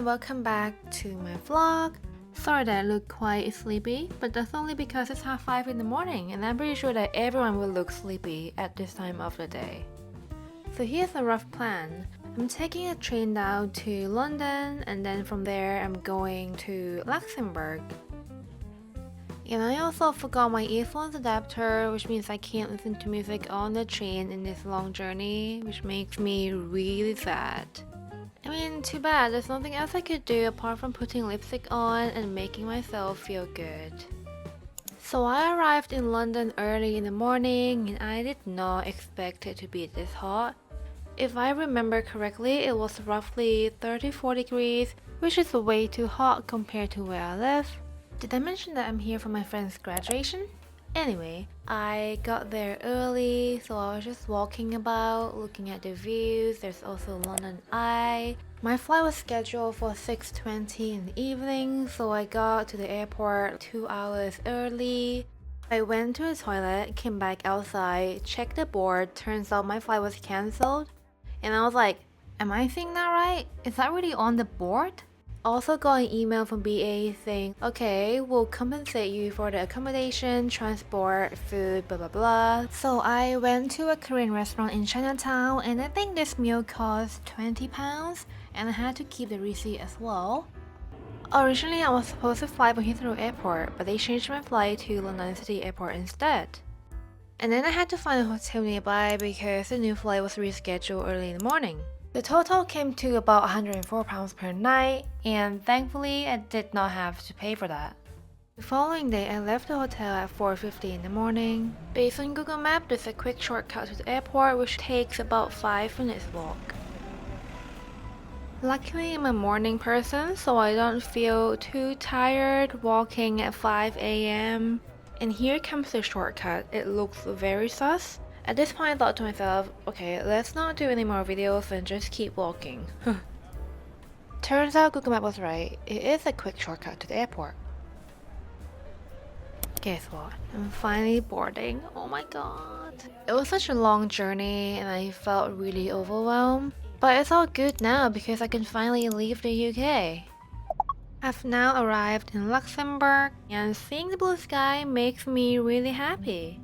and welcome back to my vlog. Sorry that I look quite sleepy, but that's only because it's 5:30 in the morning and I'm pretty sure that everyone will look sleepy at this time of the day. So here's a rough plan. I'm taking a train down to London and then from there I'm going to Luxembourg. And I also forgot my earphones adapter, which means I can't listen to music on the train in this long journey, which makes me really sad. I mean, too bad, there's nothing else I could do apart from putting lipstick on and making myself feel good. So I arrived in London early in the morning and I did not expect it to be this hot. If I remember correctly, it was roughly 34 degrees, which is way too hot compared to where I live. Did I mention that I'm here for my friend's graduation? Anyway, I got there early, so I was just walking about, looking at the views. There's also London Eye. My flight was scheduled for 6:20 in the evening, so I got to the airport 2 hours early. I went to the toilet, came back outside, checked the board, turns out my flight was cancelled. And I was like, am I seeing that right? Is that really on the board? Also got an email from BA saying, okay, we'll compensate you for the accommodation, transport, food, blah blah blah. So I went to a Korean restaurant in Chinatown and I think this meal cost £20 and I had to keep the receipt as well. Originally I was supposed to fly from Heathrow Airport, but they changed my flight to London City Airport instead. And then I had to find a hotel nearby because the new flight was rescheduled early in the morning. The total came to about £104 per night, and thankfully I did not have to pay for that. The following day I left the hotel at 4:50 in the morning. Based on Google Maps, there's a quick shortcut to the airport which takes about 5 minutes walk. Luckily I'm a morning person, so I don't feel too tired walking at 5 a.m. And here comes the shortcut. It looks very sus. At this point I thought to myself, okay, let's not do any more videos and just keep walking. Turns out Google Maps was right. It is a quick shortcut to the airport. Guess what? I'm finally boarding. Oh my god. It was such a long journey and I felt really overwhelmed. But it's all good now because I can finally leave the UK. I've now arrived in Luxembourg and seeing the blue sky makes me really happy.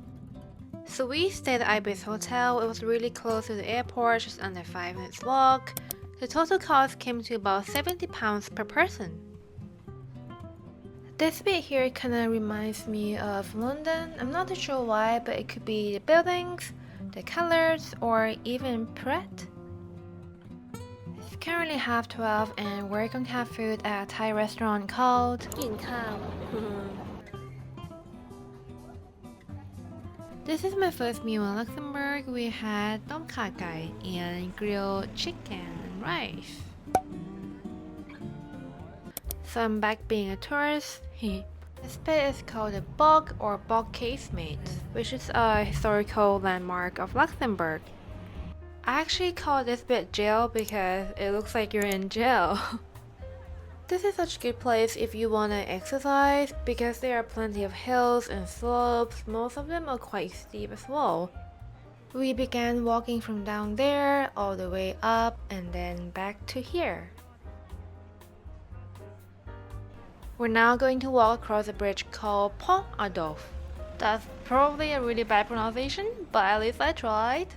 So we stayed at Ibis Hotel. It was really close to the airport, just under 5 minutes walk. The total cost came to about £70 per person. This bit here kinda reminds me of London. I'm not too sure why, but it could be the buildings, the colors, or even Pret. It's currently 12:30 and we're going to have food at a Thai restaurant called กินข้าว This is my first meal in Luxembourg. We had tom kha gai and grilled chicken and rice. So I'm back being a tourist. This bit is called the Bog or Bog Casemate, which is a historical landmark of Luxembourg. I actually call this bit jail because it looks like you're in jail. This is such a good place if you want to exercise because there are plenty of hills and slopes. Most of them are quite steep as well. We began walking from down there all the way up and then back to here. We're now going to walk across a bridge called Pont Adolphe. That's probably a really bad pronunciation, but at least I tried.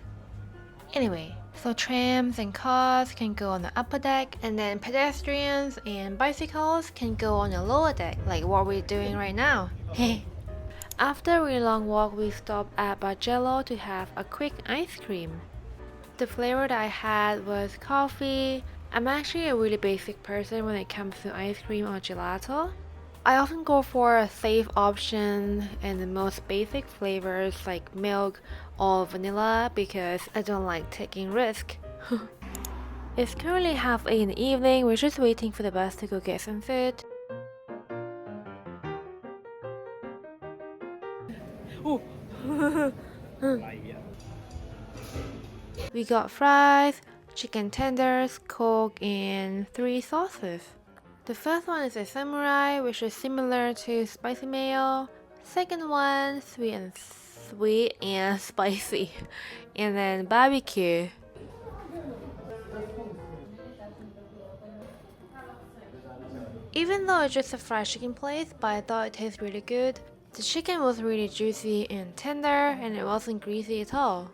Anyway, so trams and cars can go on the upper deck and then pedestrians and bicycles can go on the lower deck, like what we're doing right now. After a really long walk, we stopped at Bargello to have a quick ice cream. The flavor that I had was coffee. I'm actually a really basic person when it comes to ice cream or gelato. I often go for a safe option and the most basic flavors like milk or vanilla because I don't like taking risk. It's currently 8:30 in the evening. We're just waiting for the bus to go get some food. We got fries, chicken tenders, coke, and 3 sauces. The first one is a samurai, which is similar to spicy mayo. Second one, sweet and spicy. And then barbecue. Even though it's just a fried chicken place, but I thought it tasted really good. The chicken was really juicy and tender, and it wasn't greasy at all.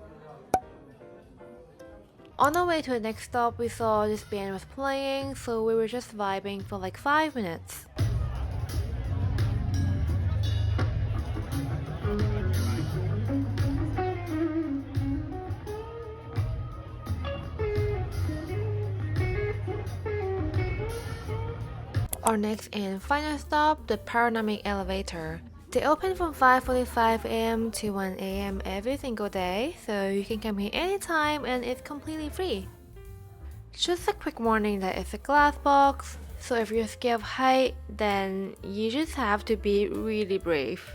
On our way to the next stop, we saw this band was playing, so we were just vibing for like 5 minutes. Our next and final stop, the panoramic elevator. They open from 5:45 a.m. to 1 a.m. every single day, so you can come here anytime and it's completely free. Just a quick warning that it's a glass box, so if you're scared of height, then you just have to be really brave.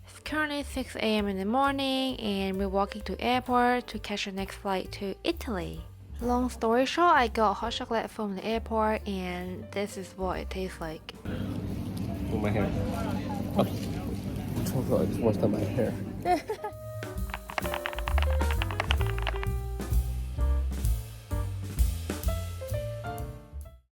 It's currently 6 a.m. in the morning and we're walking to airport to catch the next flight to Italy. Long story short, I got hot chocolate from the airport and this is what it tastes like. Oh, my hair. Oh. I just washed out my hair.